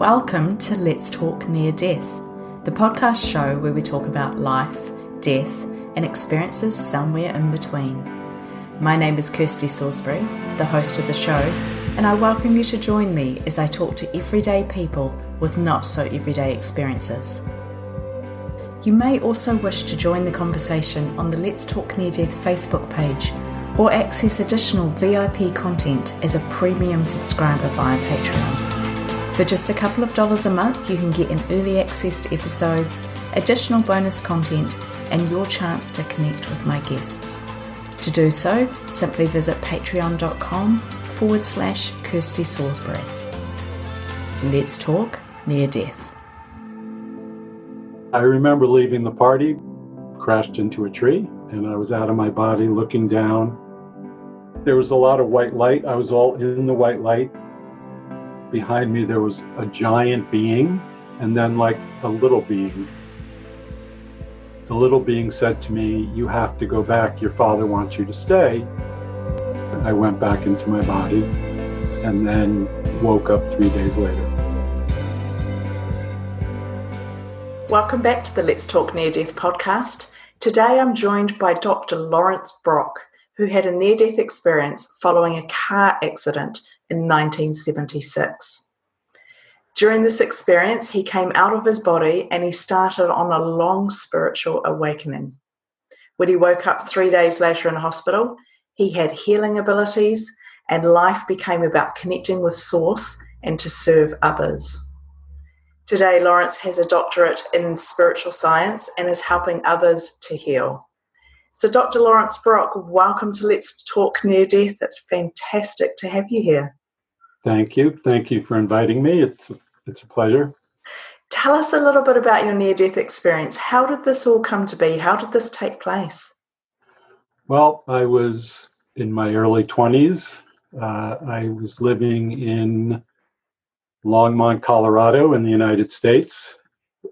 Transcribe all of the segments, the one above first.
Welcome to Let's Talk Near Death, the podcast show where we talk about life, death, and experiences somewhere in between. My name is Kirsty Salisbury, the host of the show, and I welcome you to join me as I talk to everyday people with not so everyday experiences. You may also wish to join the conversation on the Let's Talk Near Death Facebook page or access additional VIP content as a premium subscriber via Patreon. For just a couple of dollars a month, you can get an early access to episodes, additional bonus content, and your chance to connect with my guests. To do so, simply visit patreon.com/Kirsty Salisbury. Let's talk near death. I remember leaving the party, crashed into a tree, and I was out of my body looking down. There was a lot of white light. I was all in the white light. Behind me there was a giant being, and then like a little being. The little being said to me, "You have to go back, your father wants you to stay." I went back into my body and then woke up 3 days later. Welcome back to the Let's Talk Near Death podcast. Today I'm joined by Dr. Laurence Brock, who had a near-death experience following a car accident in 1976. During this experience, he came out of his body and he started on a long spiritual awakening. When he woke up 3 days later in hospital, he had healing abilities and life became about connecting with Source and to serve others. Today, Laurence has a doctorate in spiritual science and is helping others to heal. So Dr. Laurence Brock, welcome to Let's Talk Near Death. It's fantastic to have you here. Thank you. Thank you for inviting me. It's a pleasure. Tell us a little bit about your near-death experience. How did this all come to be? How did this take place? Well, I was in my early 20s. I was living in Longmont, Colorado in the United States.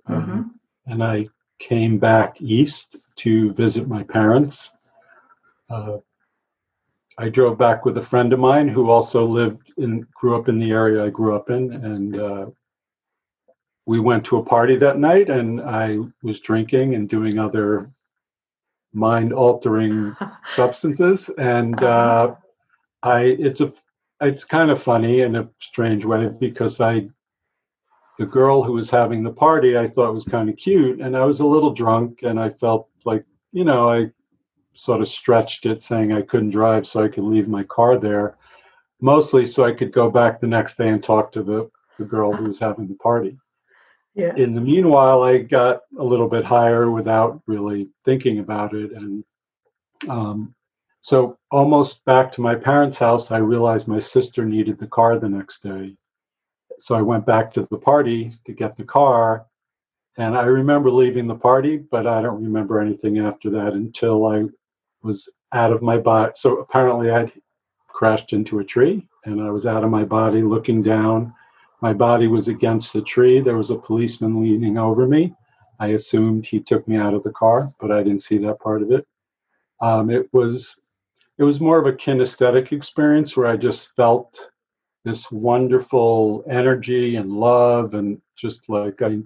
And I came back east to visit my parents. I drove back with a friend of mine who also grew up in the area I grew up in, and we went to a party that night, and I was drinking and doing other mind-altering substances, and it's kind of funny in a strange way because the girl who was having the party I thought was kind of cute, and I was a little drunk, and I felt like, I sort of stretched it, saying I couldn't drive so I could leave my car there, mostly so I could go back the next day and talk to the girl who was having the party. Yeah. In the meanwhile, I got a little bit higher without really thinking about it. And so almost back to my parents' house, I realized my sister needed the car the next day. So I went back to the party to get the car. And I remember leaving the party, but I don't remember anything after that until I was out of my body. So apparently I'd crashed into a tree and I was out of my body looking down. My body was against the tree. There was a policeman leaning over me. I assumed he took me out of the car, but I didn't see that part of it. It was more of a kinesthetic experience where I just felt this wonderful energy and love, and just like it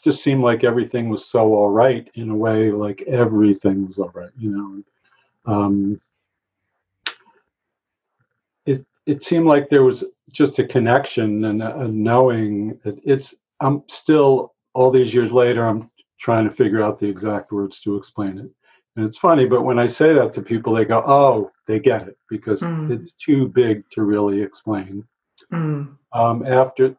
just seemed like everything was so all right in a way, like everything was all right, It seemed like there was just a connection and a knowing that I'm still, all these years later, I'm trying to figure out the exact words to explain it. And it's funny, but when I say that to people, they go, "Oh, they get it," because it's too big to really explain. After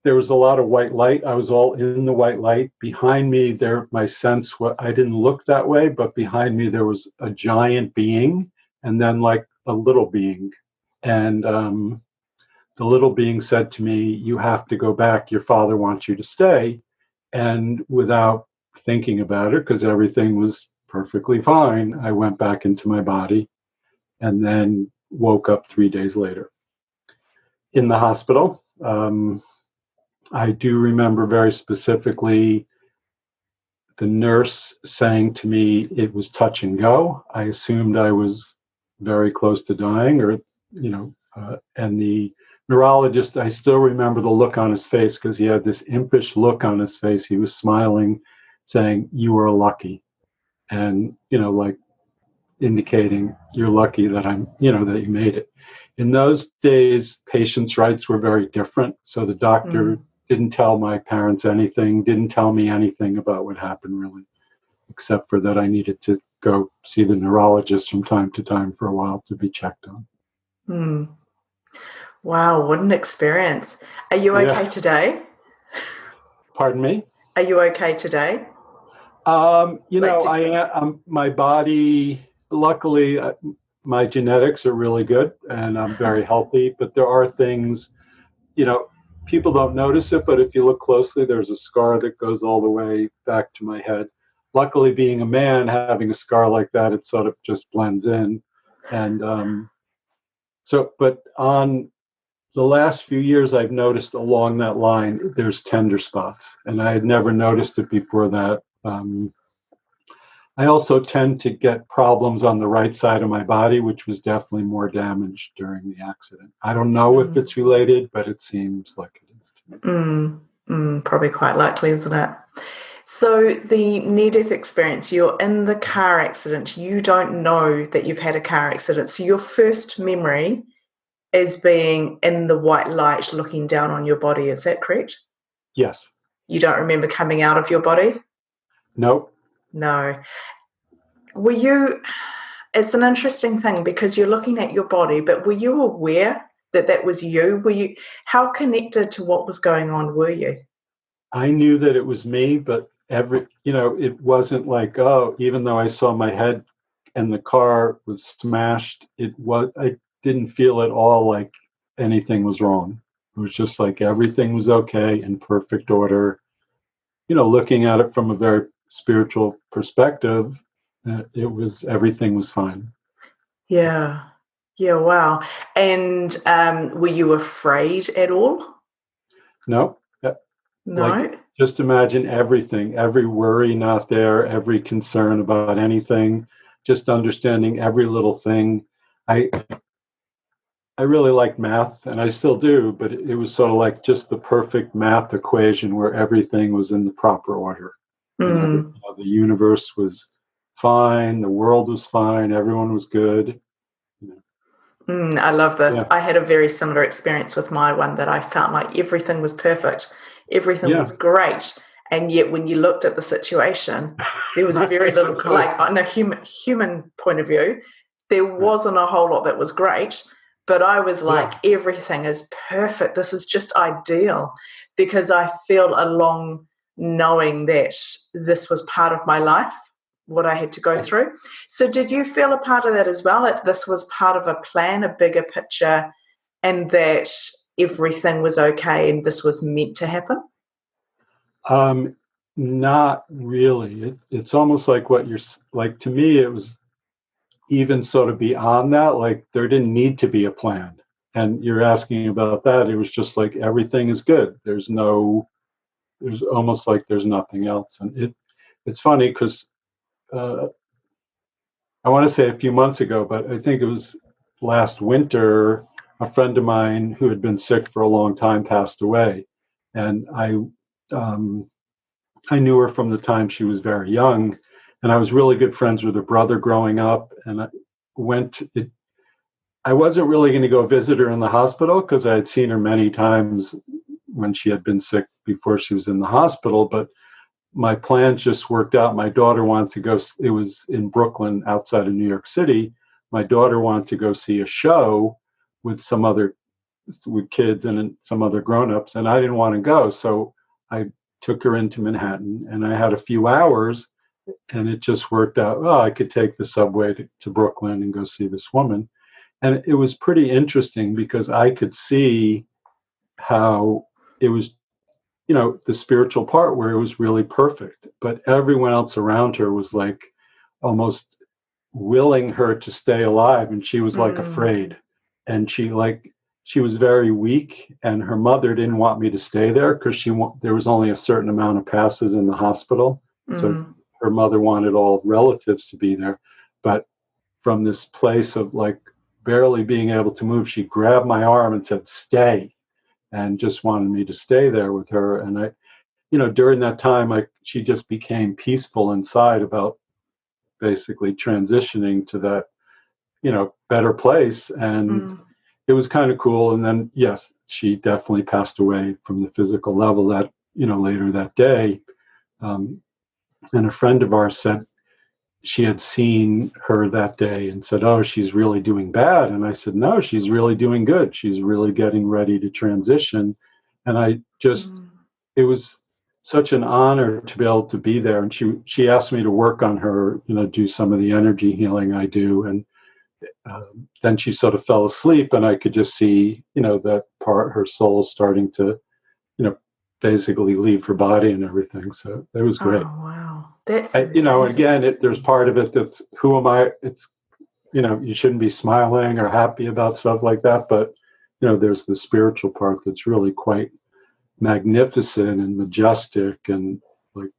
there was a lot of white light. I was all in the white light. Behind me, my sense, I didn't look that way, but behind me there was a giant being, and then like a little being. And the little being said to me, "You have to go back, your father wants you to stay." And without thinking about it, because everything was perfectly fine, I went back into my body and then woke up 3 days later in the hospital. I do remember very specifically the nurse saying to me it was touch and go. I assumed I was very close to dying, and the neurologist, I still remember the look on his face because he had this impish look on his face. He was smiling, saying, "You are lucky," and like indicating you're lucky that that you made it. In those days, patients' rights were very different. So the doctor didn't tell my parents anything, didn't tell me anything about what happened really, except for that I needed to go see the neurologist from time to time for a while to be checked on. Mm. Wow, what an experience. Are you okay today? Pardon me? Are you okay today? My body, luckily, my genetics are really good and I'm very healthy, but there are things, people don't notice it, but if you look closely, there's a scar that goes all the way back to my head. Luckily, being a man, having a scar like that, it sort of just blends in. And but on the last few years, I've noticed along that line, there's tender spots, and I had never noticed it before that. I also tend to get problems on the right side of my body, which was definitely more damaged during the accident. I don't know if it's related, but it seems like it is to me. Probably quite likely, isn't it? So the near-death experience, you're in the car accident, you don't know that you've had a car accident. So your first memory is being in the white light looking down on your body. Is that correct? Yes. You don't remember coming out of your body? Nope. No. It's an interesting thing because you're looking at your body, but were you aware that that was you? How connected to what was going on were you? I knew that it was me, but it wasn't like, oh, even though I saw my head and the car was smashed, I didn't feel at all like anything was wrong. It was just like everything was okay, in perfect order. Looking at it from a very spiritual perspective, everything was fine. Yeah. Yeah, wow. And were you afraid at all? No. No? Like, just imagine everything, every worry not there, every concern about anything, just understanding every little thing. I really liked math, and I still do, but it was sort of like just the perfect math equation where everything was in the proper order. And the universe was fine, the world was fine, everyone was good. I love this. Yeah. I had a very similar experience with my one that I felt like everything was perfect. Everything was great. And yet when you looked at the situation, there was very little, like on a human point of view, there wasn't a whole lot that was great. But I was like, everything is perfect. This is just ideal, because I feel along knowing that this was part of my life, what I had to go through. So did you feel a part of that as well? That this was part of a plan, a bigger picture, and that everything was okay and this was meant to happen? Not really. It's almost like what you're like, to me, it was even sort of beyond that. Like, there didn't need to be a plan. And you're asking about that. It was just like everything is good. There's almost like there's nothing else. And it's funny because I want to say a few months ago, but I think it was last winter, a friend of mine who had been sick for a long time passed away. And I knew her from the time she was very young, and I was really good friends with her brother growing up. And I wasn't really going to go visit her in the hospital because I had seen her many times when she had been sick before she was in the hospital. But my plans just worked out. My daughter wanted to go. It was in Brooklyn, outside of New York City. My daughter wanted to go see a show with with kids and some other grown-ups, and I didn't want to go. So I took her into Manhattan, and I had a few hours, and it just worked out. Oh, I could take the subway to Brooklyn and go see this woman. And it was pretty interesting because I could see how it was, the spiritual part where it was really perfect. But everyone else around her was like almost willing her to stay alive. And she was like afraid. And she was very weak. And her mother didn't want me to stay there because there was only a certain amount of passes in the hospital. So her mother wanted all relatives to be there. But from this place of like barely being able to move, she grabbed my arm and said, "Stay," and just wanted me to stay there with her. And during that time, she just became peaceful inside about basically transitioning to that, better place. And it was kind of cool. And then, yes, she definitely passed away from the physical level that, later that day. And a friend of ours said she had seen her that day and said, "Oh, she's really doing bad." And I said, "No, she's really doing good. She's really getting ready to transition." And it was such an honor to be able to be there. And she asked me to work on her, do some of the energy healing I do. And then she sort of fell asleep, and I could just see, that part, her soul starting to, basically leave her body and everything. So it was great. Oh, wow. That's again, there's part of it that's, who am I? It's, you shouldn't be smiling or happy about stuff like that. But, there's the spiritual part that's really quite magnificent and majestic. And like,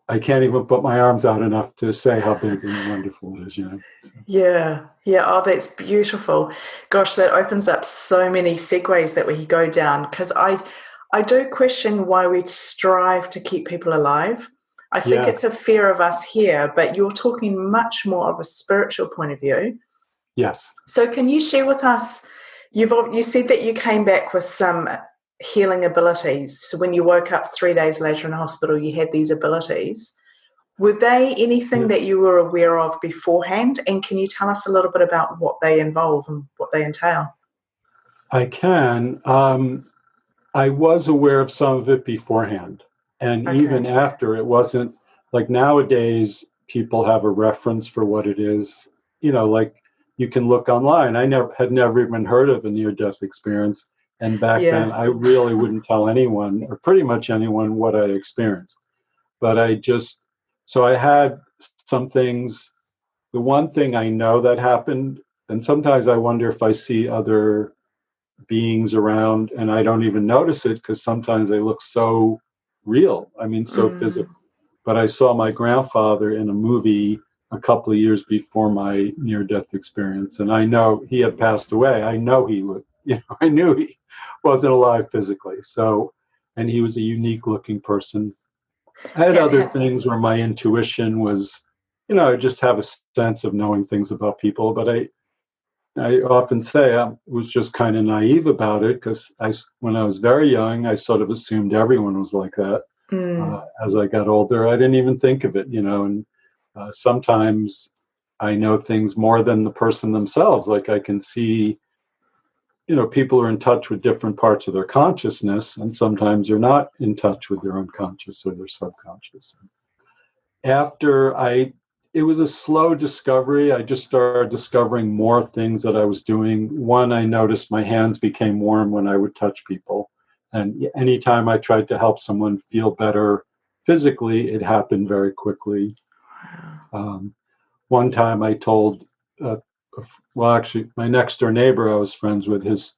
I can't even put my arms out enough to say how big and wonderful it is, So. Yeah. Oh, that's beautiful. Gosh, that opens up so many segues that we go down, because I do question why we strive to keep people alive. I think it's a fear of us here, but you're talking much more of a spiritual point of view. Yes. So can you share with us, you said that you came back with some healing abilities. So when you woke up 3 days later in the hospital, you had these abilities. Were they anything that you were aware of beforehand? And can you tell us a little bit about what they involve and what they entail? I can. I was aware of some of it beforehand. And even after, it wasn't like nowadays people have a reference for what it is. Like you can look online. I had never even heard of a near-death experience. And back then, I really wouldn't tell anyone, or pretty much anyone, what I experienced. But so I had some things. The one thing I know that happened, and sometimes I wonder if I see other beings around and I don't even notice it, because sometimes they look so real. I mean, so physical. But I saw my grandfather in a movie a couple of years before my near-death experience, and I know he had passed away. I know he would, I knew he wasn't alive physically. So, and he was a unique-looking person. I had other things where my intuition was, I just have a sense of knowing things about people, but I often say I was just kind of naive about it, because when I was very young, I sort of assumed everyone was like that. As I got older, I didn't even think of it, and sometimes I know things more than the person themselves. Like I can see, people are in touch with different parts of their consciousness, and sometimes they're not in touch with their unconscious or their subconscious. It was a slow discovery. I just started discovering more things that I was doing. One, I noticed my hands became warm when I would touch people. And anytime I tried to help someone feel better physically, it happened very quickly. One time I told, actually, my next door neighbor I was friends with, his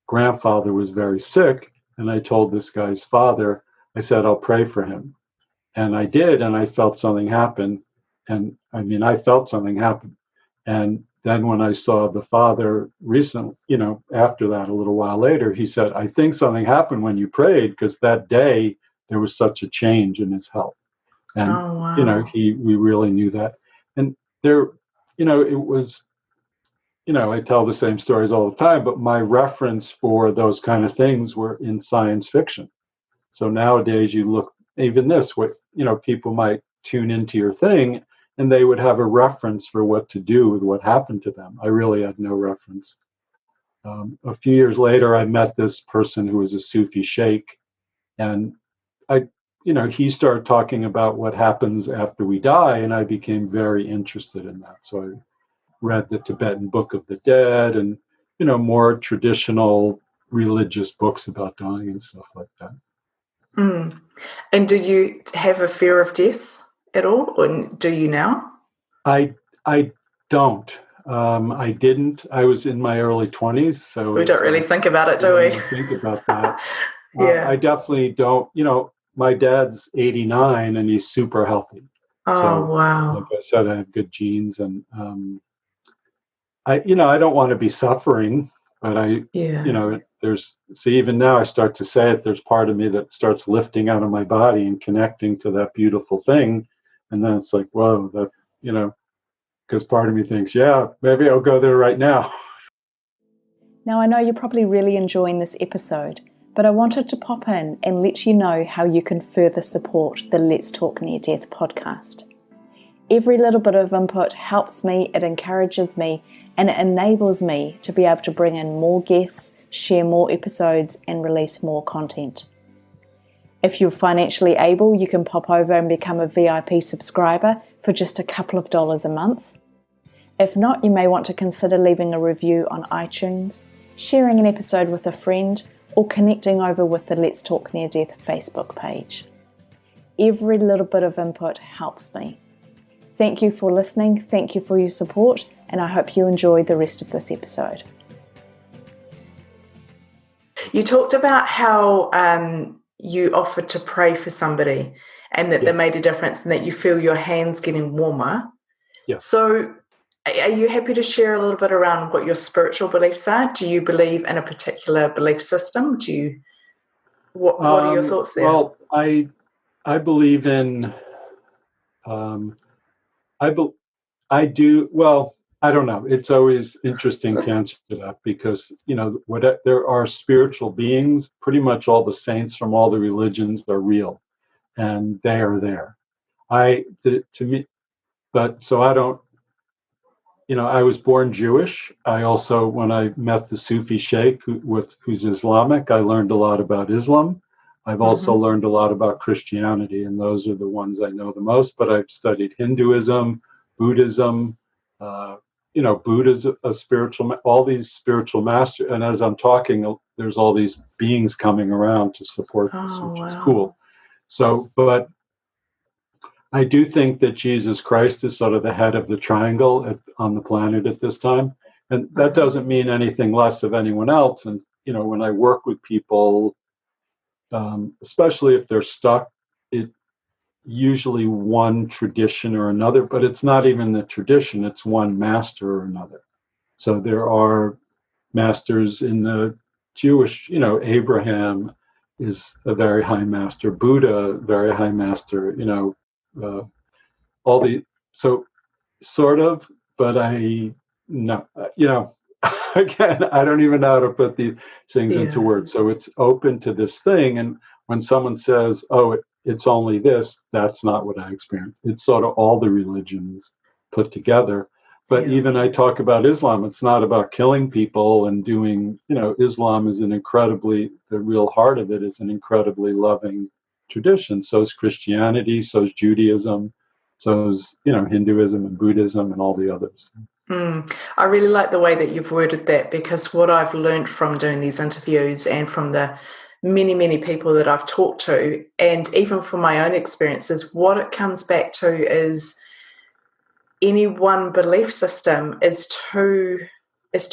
grandfather was very sick. And I told this guy's father, I said, "I'll pray for him." And I did, and I felt something happen. And I mean, I felt something happen. And then when I saw the father recently, after that, a little while later, he said, "I think something happened when you prayed, because that day there was such a change in his health." And, we really knew that. And there, it was, I tell the same stories all the time, but my reference for those kind of things were in science fiction. So nowadays you look, even this, what, people might tune into your thing and they would have a reference for what to do with what happened to them. I really had no reference. A few years later, I met this person who was a Sufi sheikh, and he started talking about what happens after we die, and I became very interested in that. So I read the Tibetan Book of the Dead and, more traditional religious books about dying and stuff like that. And do you have a fear of death at all, or do you now? I don't. I didn't. I was in my early 20s, so we don't really think about it, do we? Think about that. Yeah. I definitely don't. My dad's 89 and he's super healthy. Oh, so, wow. like I said, I have good genes, and I don't want to be suffering, but Yeah. even now I start to say it, there's part of me that starts lifting out of my body and connecting to that beautiful thing. And then it's like, whoa, because part of me thinks, yeah, maybe I'll go there right now. Now, I know you're probably really enjoying this episode, but I wanted to pop in and let you know how you can further support the Let's Talk Near Death podcast. Every little bit of input helps me, it encourages me, and it enables me to be able to bring in more guests, share more episodes, and release more content. If you're financially able, you can pop over and become a VIP subscriber for just a couple of dollars a month. If not, you may want to consider leaving a review on iTunes, sharing an episode with a friend, or connecting over with the Let's Talk Near Death Facebook page. Every little bit of input helps me. Thank you for listening, thank you for your support, and I hope you enjoy the rest of this episode. You talked about how you offered to pray for somebody and that they made a difference and that you feel your hands getting warmer. Yeah. So are you happy to share a little bit around what your spiritual beliefs are? Do you believe in a particular belief system? What are your thoughts there? Well, I believe in I do. Well, I don't know. It's always interesting to answer that because there are spiritual beings. Pretty much all the saints from all the religions are real, and they are there. To me, but so I don't. I was born Jewish. I also, when I met the Sufi Sheikh, who's Islamic, I learned a lot about Islam. I've also learned a lot about Christianity, and those are the ones I know the most. But I've studied Hinduism, Buddhism. Buddha's a spiritual, all these spiritual masters. And as I'm talking, there's all these beings coming around to support this, which is cool. So, but I do think that Jesus Christ is sort of the head of the triangle on the planet at this time. And that doesn't mean anything less of anyone else. And, when I work with people, especially if they're stuck, it usually one tradition or another, but it's not even the tradition, it's one master or another. So there are masters in the Jewish, Abraham is a very high master, Buddha, very high master, all the, so sort of, but no, again, I don't even know how to put these things into words. So it's open to this thing. And when someone says, oh, it's only this, that's not what I experienced. It's sort of all the religions put together. But even I talk about Islam, it's not about killing people and doing, Islam is the real heart of it is an incredibly loving tradition. So is Christianity, so is Judaism. So is, Hinduism and Buddhism and all the others. I really like the way that you've worded that, because what I've learned from doing these interviews and from the many, many people that I've talked to, and even from my own experiences, what it comes back to is any one belief system is too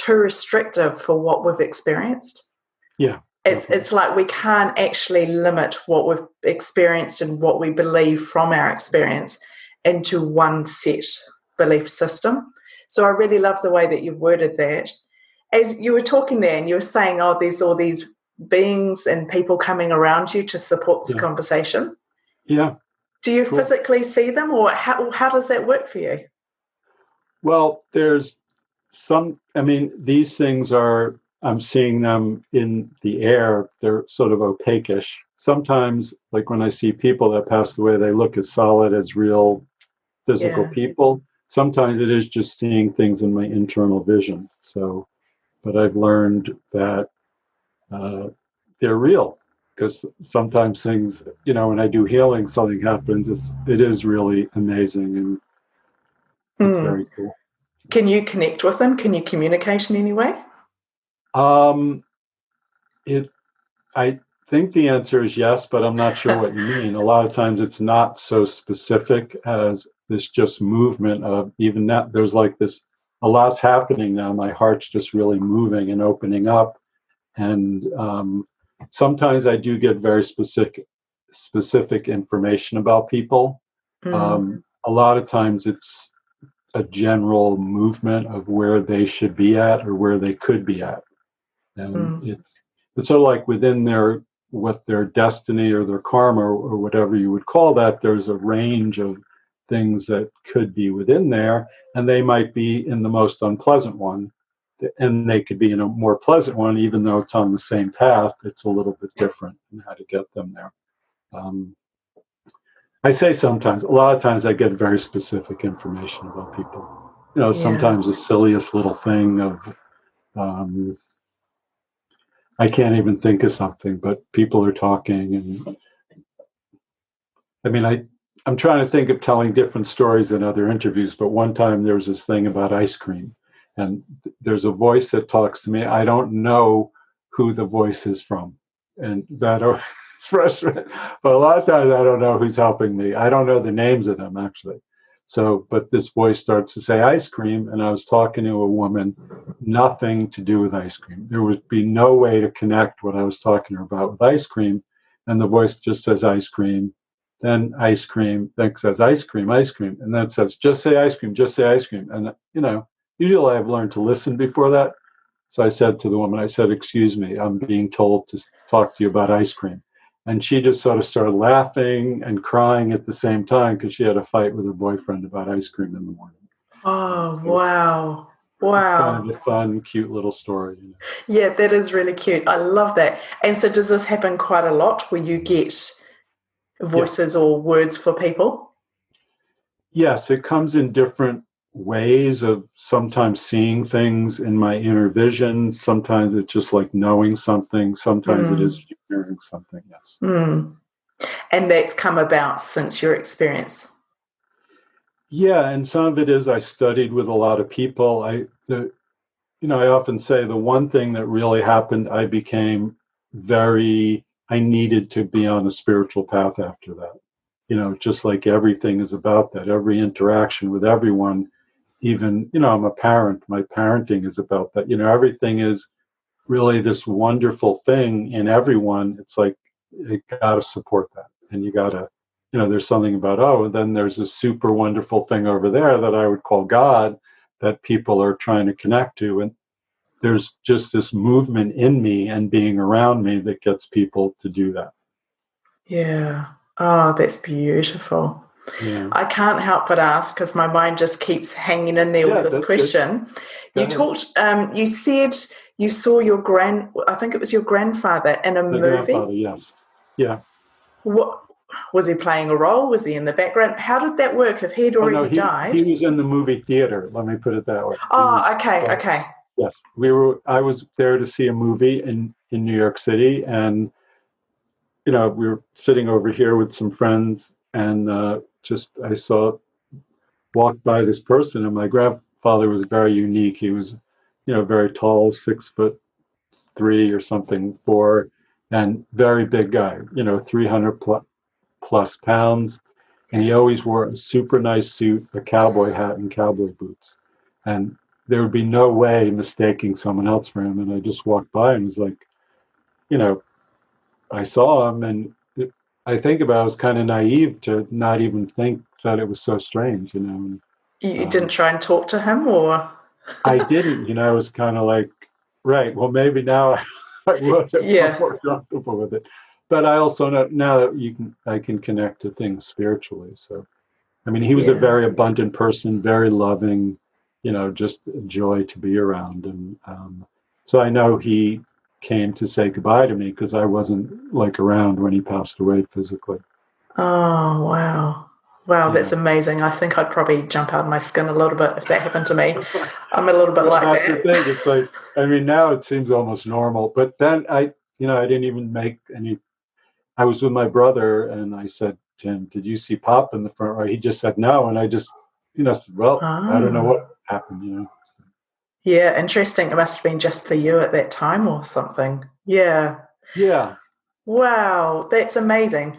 restrictive for what we've experienced. Yeah. It's like we can't actually limit what we've experienced and what we believe from our experience into one set belief system. So I really love the way that you've worded that. As you were talking there and you were saying, oh, there's all these beings and people coming around you to support this conversation. Yeah. Do you physically see them, or how does that work for you? Well, there's these things I'm seeing them in the air. They're sort of opaque-ish. Sometimes, like when I see people that passed away, they look as solid as real physical people. Sometimes it is just seeing things in my internal vision. So, but I've learned that they're real, because sometimes things, when I do healing, something happens. It is really amazing, and it's very cool. Can you connect with them? Can you communicate in any way? I think the answer is yes, but I'm not sure what you mean. A lot of times it's not so specific as this just movement of even that. There's like this, a lot's happening now. My heart's just really moving and opening up. And sometimes I do get very specific information about people. A lot of times it's a general movement of where they should be at or where they could be at. And it's sort of like within what their destiny or their karma or whatever you would call that, there's a range of things that could be within there, and they might be in the most unpleasant one, and they could be in a more pleasant one, even though it's on the same path. It's a little bit different in how to get them there. I say sometimes, a lot of times I get very specific information about people. Sometimes the silliest little thing of, I can't even think of something, but people are talking, and I mean, I'm trying to think of telling different stories in other interviews, but one time there was this thing about ice cream, and there's a voice that talks to me. I don't know who the voice is from, and that is frustrating. But a lot of times I don't know who's helping me. I don't know the names of them, actually. So, but this voice starts to say ice cream, and I was talking to a woman, nothing to do with ice cream. There would be no way to connect what I was talking to her about with ice cream, and the voice just says ice cream. Then ice cream, then it says ice cream, and then it says, just say ice cream, just say ice cream. And, usually I've learned to listen before that. So I said to the woman, I said, excuse me, I'm being told to talk to you about ice cream. And she just sort of started laughing and crying at the same time because she had a fight with her boyfriend about ice cream in the morning. Oh, wow. Wow. It's kind of a fun, cute little story. Yeah, that is really cute. I love that. And so does this happen quite a lot where you get voices or words for people? Yes, it comes in different ways of sometimes seeing things in my inner vision. Sometimes it's just like knowing something. Sometimes it is hearing something, yes. And that's come about since your experience? Yeah, and some of it is I studied with a lot of people. I often say the one thing that really happened, I needed to be on a spiritual path after that. Just like everything is about that, every interaction with everyone, even, I'm a parent, my parenting is about that. Everything is really this wonderful thing in everyone. It's like, you got to support that. And you got to, there's something about, and then there's a super wonderful thing over there that I would call God that people are trying to connect to. And there's just this movement in me and being around me that gets people to do that. Yeah. Oh, that's beautiful. Yeah. I can't help but ask because my mind just keeps hanging in there with this question. You said you saw I think it was your grandfather in a movie. Grandfather, yes. Yeah. What was he playing a role? Was he in the background? How did that work if he'd already died? He was in the movie theater, let me put it that way. Okay. Yes. I was there to see a movie in New York City, and we were sitting over here with some friends, and I walked by this person, and my grandfather was very unique. He was, very tall, 6'3" or something, 4, and very big guy, 300 plus pounds. And he always wore a super nice suit, a cowboy hat, and cowboy boots. And there would be no way mistaking someone else for him. And I just walked by and was like, I saw him, and I think about it, I was kind of naive to not even think that it was so strange, And, you didn't try and talk to him, or? I didn't, I was kind of like, right, well, maybe now I would have more comfortable with it. But I also know now that I can connect to things spiritually. So, I mean, he was a very abundant person, very loving, just a joy to be around. And so I know he came to say goodbye to me because I wasn't around when he passed away physically. Oh, wow. Wow, that's amazing. I think I'd probably jump out of my skin a little bit if that happened to me. I'm a little bit like that. That's the thing. It's like, I mean, now it seems almost normal. But then I didn't even make any. I was with my brother, and I said to him, "Did you see Pop in the front row?" He just said no, and I just, said, "Well, I don't know what happened." Yeah, interesting. It must have been just for you at that time or something. Yeah. Yeah. Wow, that's amazing.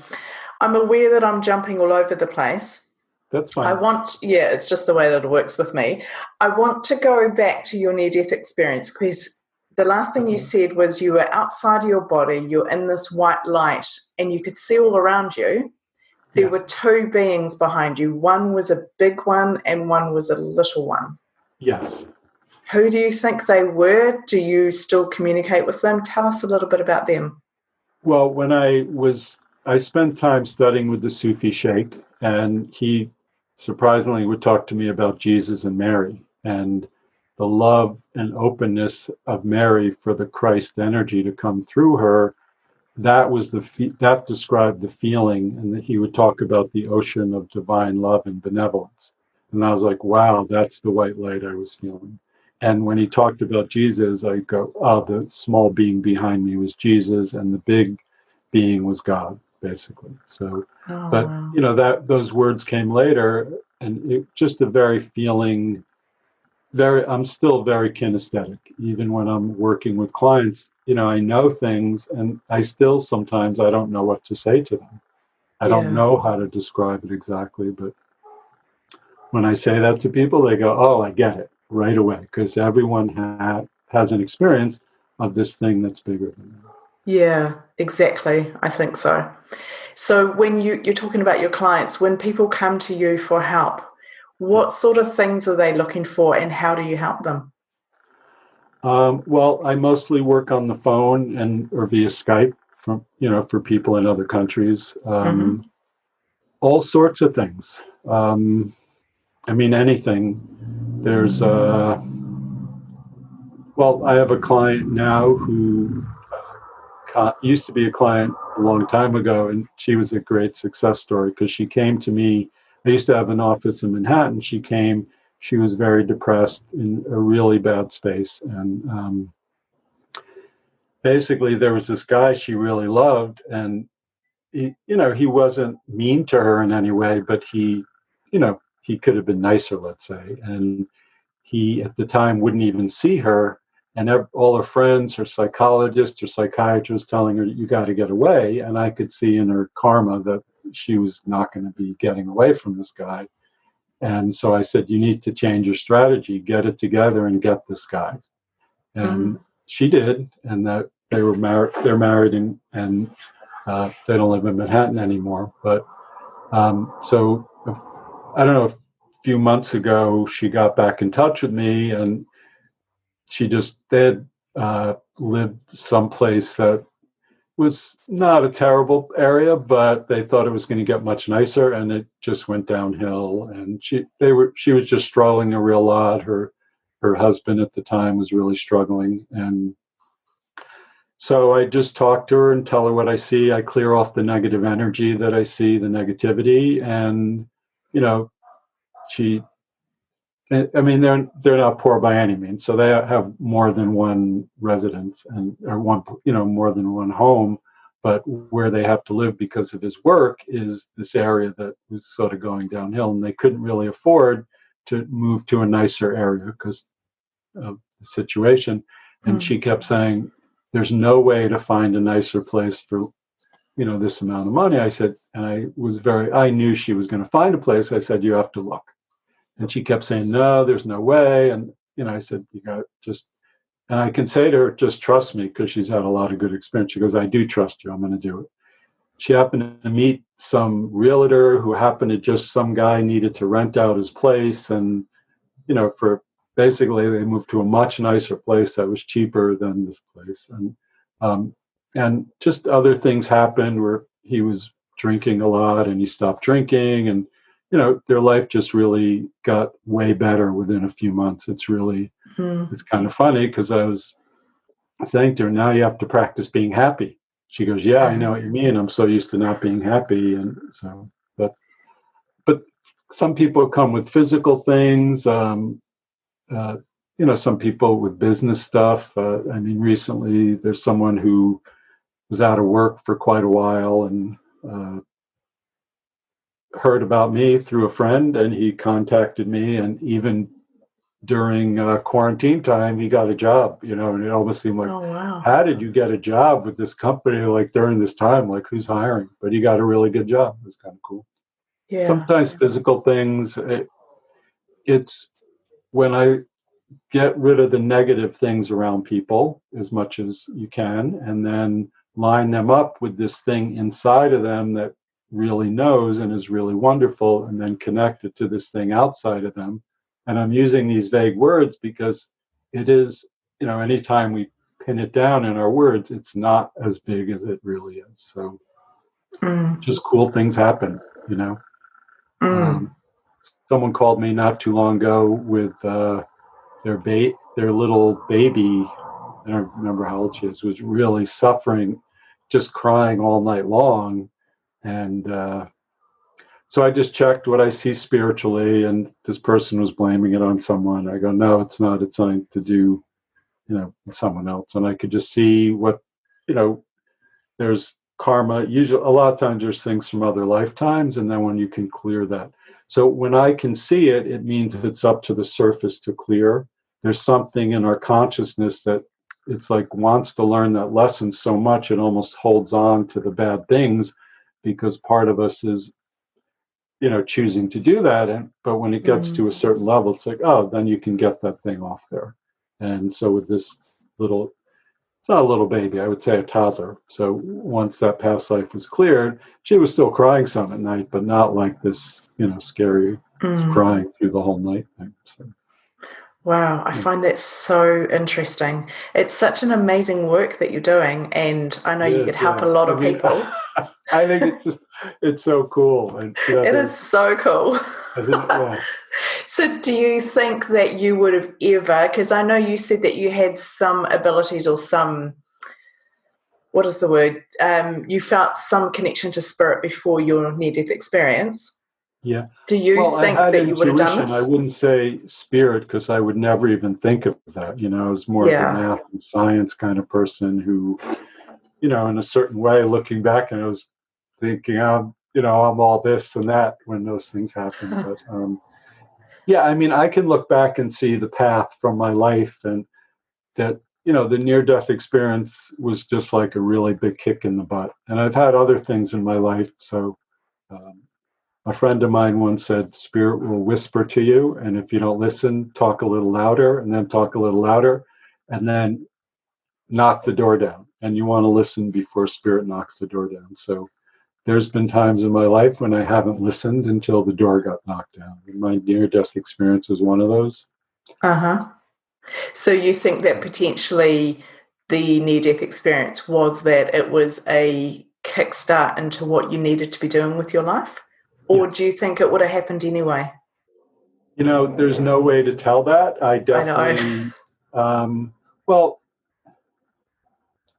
I'm aware that I'm jumping all over the place. That's fine. It's just the way that it works with me. I want to go back to your near-death experience because the last thing you said was you were outside of your body, you're in this white light, and you could see all around you, there Yes. were two beings behind you. One was a big one and one was a little one. Yes. Who do you think they were? Do you still communicate with them? Tell us a little bit about them. Well, I spent time studying with the Sufi sheikh, and he surprisingly would talk to me about Jesus and Mary and the love and openness of Mary for the Christ energy to come through her. That described the feeling, and that he would talk about the ocean of divine love and benevolence. And I was like, wow, that's the white light I was feeling. And when he talked about Jesus, I go, oh, the small being behind me was Jesus, and the big being was God, basically. So, Oh, but wow. that those words came later, and it just a very feeling. I'm still very kinesthetic, even when I'm working with clients. I know things, and I still sometimes I don't know what to say to them. I don't Yeah. know how to describe it exactly, but when I say that to people, they go, "Oh, I get it right away," because everyone has an experience of this thing that's bigger than them. Yeah, exactly. I think so. So when you're talking about your clients, when people come to you for help, Yeah. what sort of things are they looking for and how do you help them? Well, I mostly work on the phone or via Skype for people in other countries. Mm-hmm. All sorts of things. I mean, anything. There's well, I have a client now who used to be a client a long time ago, and she was a great success story because she came to me. I used to have an office in Manhattan. She was very depressed in a really bad space, and basically there was this guy she really loved, and he wasn't mean to her in any way, but he could have been nicer, let's say, and he at the time wouldn't even see her, and all her friends, her psychologist, her psychiatrist, telling her, you got to get away. And I could see in her karma that she was not going to be getting away from this guy. And so I said, you need to change your strategy, get it together and get this guy. And Mm. she did, and that they're married, and they don't live in Manhattan anymore. But so I don't know, a few months ago, she got back in touch with me, and they had lived someplace that was not a terrible area, but they thought it was going to get much nicer, and it just went downhill. And she was just struggling a real lot. Her husband at the time was really struggling, and so I just talk to her and tell her what I see. I clear off the negative energy that I see, the negativity, and you know, she I mean, they're not poor by any means, so they have more than one residence or more than one home. But where they have to live because of his work is this area that was sort of going downhill, and they couldn't really afford to move to a nicer area because of the situation. And Mm. she kept saying, "There's no way to find a nicer place for this amount of money." I said, and I knew she was going to find a place. I said, "You have to look." And she kept saying, no, there's no way. And, I said, you got and I can say to her, just trust me, because she's had a lot of good experience. She goes, I do trust you. I'm going to do it. She happened to meet some realtor who happened to some guy needed to rent out his place. And, for basically they moved to a much nicer place that was cheaper than this place. And just other things happened where he was drinking a lot and he stopped drinking, and their life just really got way better within a few months. It's Mm. kind of funny because I was saying to her, now you have to practice being happy. She goes, yeah, I know what you mean. I'm so used to not being happy. And so, but some people come with physical things, uh, some people with business stuff. I mean, recently there's someone who was out of work for quite a while, and heard about me through a friend, and he contacted me, and even during quarantine time he got a job, and it almost seemed like, Oh, wow. how did you get a job with this company like during this time, like who's hiring? But he got a really good job. It was kind of cool. Yeah. Sometimes physical things, it's when I get rid of the negative things around people as much as you can, and then line them up with this thing inside of them that really knows and is really wonderful, and then connect it to this thing outside of them. And I'm using these vague words because it is, anytime we pin it down in our words, it's not as big as it really is. So just cool things happen, Mm. Someone called me not too long ago with their little baby. I don't remember how old she is, was really suffering, just crying all night long. And so I just checked what I see spiritually, and this person was blaming it on someone. I go, no, it's not. It's something to do, with someone else. And I could just see what, there's karma. Usually, a lot of times there's things from other lifetimes, and then when you can clear that. So when I can see it, it means it's up to the surface to clear. There's something in our consciousness that it's like wants to learn that lesson so much it almost holds on to the bad things, because part of us is choosing to do that. But when it gets to a certain level, it's like, oh, then you can get that thing off there. And so with this little, it's not a little baby, I would say a toddler. So once that past life was cleared, she was still crying some at night, but not like this, scary crying through the whole night thing. So. Wow, I find that so interesting. It's such an amazing work that you're doing, and I know you could help a lot of people. I think it's so cool. And, it is so cool. Isn't it? Yeah. So do you think that you would have ever, because I know you said that you had some abilities or some, what is the word? You felt some connection to spirit before your near-death experience. Yeah. Do you think that you would have done this? I wouldn't say spirit, because I would never even think of that. I was more of a math and science kind of person who, in a certain way, looking back, and I was thinking, I'm all this and that when those things happen. But I can look back and see the path from my life, and that, the near-death experience was just like a really big kick in the butt. And I've had other things in my life. So a friend of mine once said, spirit will whisper to you, and if you don't listen, talk a little louder, and then talk a little louder, and then knock the door down. And you want to listen before spirit knocks the door down. So there's been times in my life when I haven't listened until the door got knocked down. And my near-death experience was one of those. So you think that potentially the near-death experience was that it was a kickstart into what you needed to be doing with your life? Or do you think it would have happened anyway? There's no way to tell that. I definitely,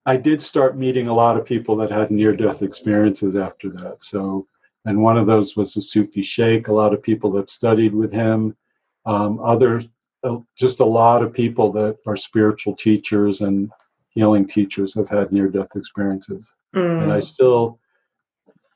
I did start meeting a lot of people that had near-death experiences after that. So, and one of those was the Sufi Sheikh, a lot of people that studied with him, just a lot of people that are spiritual teachers and healing teachers have had near-death experiences. And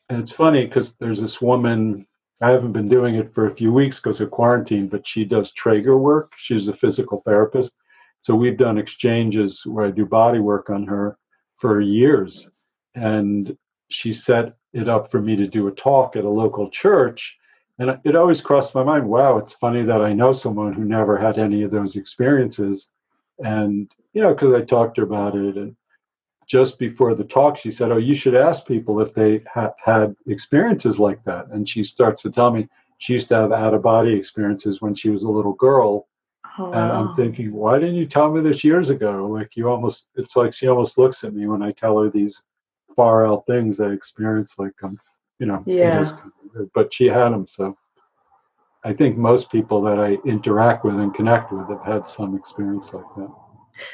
and it's funny because there's this woman, I haven't been doing it for a few weeks because of quarantine, but she does Traeger work. She's a physical therapist. So we've done exchanges where I do body work on her for years. And she set it up for me to do a talk at a local church. And it always crossed my mind, wow, it's funny that I know someone who never had any of those experiences. And, because I talked to her about it. And just before the talk, she said, oh, you should ask people if they had experiences like that. And she starts to tell me she used to have out-of-body experiences when she was a little girl. Oh, wow. And I'm thinking, why didn't you tell me this years ago? Like it's like she almost looks at me when I tell her these far out things I experience, like but she had them. So I think most people that I interact with and connect with have had some experience like that.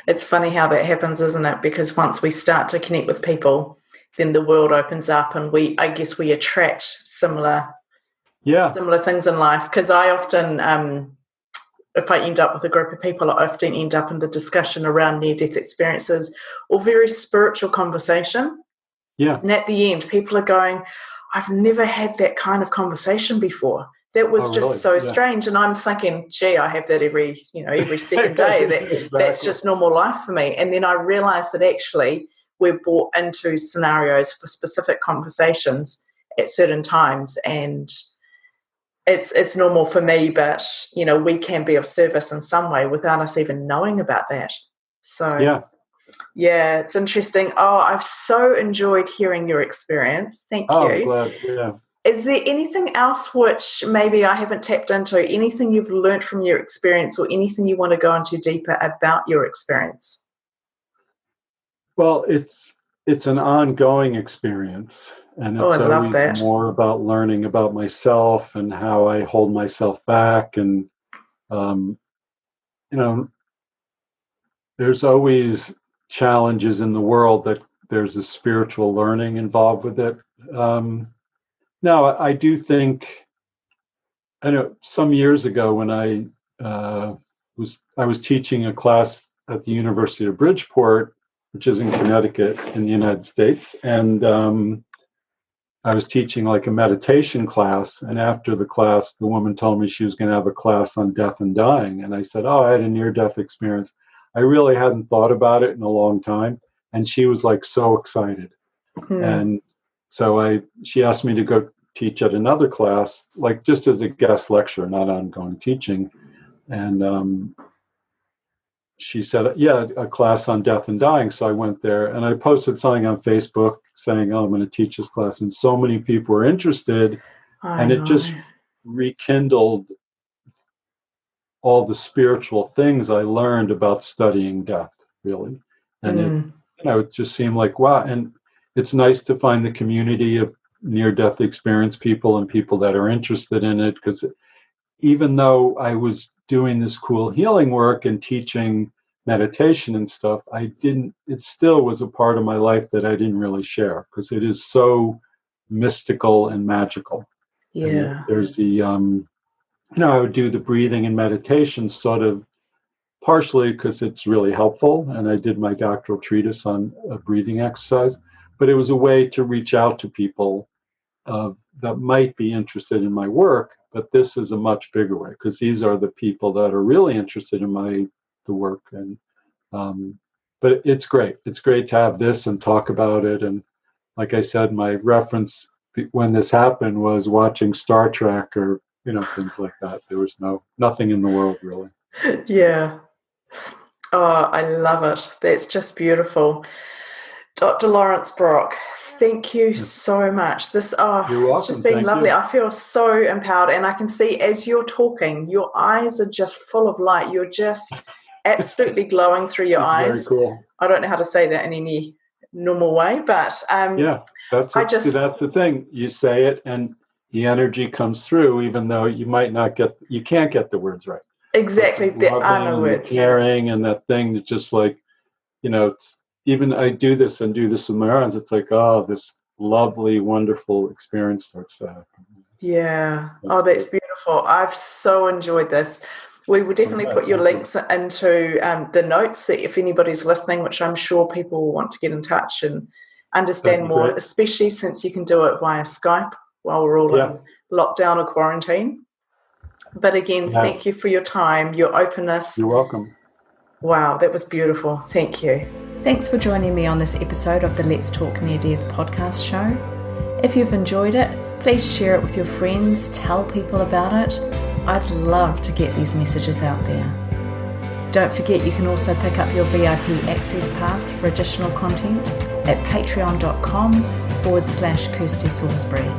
It's funny how that happens, isn't it? Because once we start to connect with people, then the world opens up, and I guess we attract similar things in life. Because I often, if I end up with a group of people, I often end up in the discussion around near-death experiences or very spiritual conversation. Yeah. And at the end, people are going, I've never had that kind of conversation before. That was just so strange. And I'm thinking, gee, I have that every second day. Exactly. That's just normal life for me. And then I realized that actually we're brought into scenarios for specific conversations at certain times. And it's normal for me, but, we can be of service in some way without us even knowing about that. So yeah. Yeah, it's interesting. Oh, I've so enjoyed hearing your experience. Thank you. I'm glad. Yeah. Is there anything else which maybe I haven't tapped into, anything you've learned from your experience or anything you want to go into deeper about your experience? Well, it's an ongoing experience, and Oh, I it's love always that. more about learning about myself and how I hold myself back. And um, you know, there's always challenges in the world that there's a spiritual learning involved with it. Now, I do think, I know some years ago when I was teaching a class at the University of Bridgeport, which is in Connecticut in the United States, and I was teaching like a meditation class. And after the class, the woman told me she was going to have a class on death and dying, and I said, "Oh, I had a near-death experience. I really hadn't thought about it in a long time." And she was like so excited. And so she asked me to go teach at another class, like just as a guest lecturer, not ongoing teaching. And she said, "Yeah, a class on death and dying." So I went there and I posted something on Facebook saying, "Oh, I'm going to teach this class." And so many people were interested, I and it know. just rekindled all the spiritual things I learned about studying death, really. And it just seemed like, wow. And it's nice to find the community of near-death experience people and people that are interested in it, because even though I was doing this cool healing work and teaching meditation and stuff, it still was a part of my life that I didn't really share, because it is so mystical and magical. Yeah. And there's I would do the breathing and meditation sort of partially because it's really helpful. And I did my doctoral treatise on a breathing exercise, but it was a way to reach out to people that might be interested in my work. But this is a much bigger way, because these are the people that are really interested in the work. And but it's great. It's great to have this and talk about it. And like I said, my reference when this happened was watching Star Trek or things like that. There was nothing in the world really. Yeah. Oh, I love it. That's just beautiful. Dr. Laurence Brock, thank you so much. You're welcome. It's just been lovely. I feel so empowered, and I can see as you're talking, your eyes are just full of light. You're just absolutely glowing through your eyes. Very cool. I don't know how to say that in any normal way, but that's the thing. You say it, and the energy comes through, even though you can't get the words right. Exactly, there are no words. The caring and that thing that just like, it's even I do this with my arms. It's like, oh, this lovely, wonderful experience starts to happen. Yeah. That's beautiful. I've so enjoyed this. We will definitely put your links into the notes if anybody's listening, which I'm sure people will want to get in touch and understand more, great. Especially since you can do it via Skype while we're all in lockdown or quarantine. But again, thank you for your time, your openness. You're welcome. Wow, that was beautiful. Thank you. Thanks for joining me on this episode of the Let's Talk Near Death podcast show. If you've enjoyed it, please share it with your friends, tell people about it. I'd love to get these messages out there. Don't forget you can also pick up your VIP access pass for additional content at patreon.com/Kirsty Salisbury.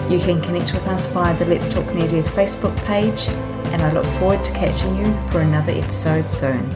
You can connect with us via the Let's Talk Near Death Facebook page, and I look forward to catching you for another episode soon.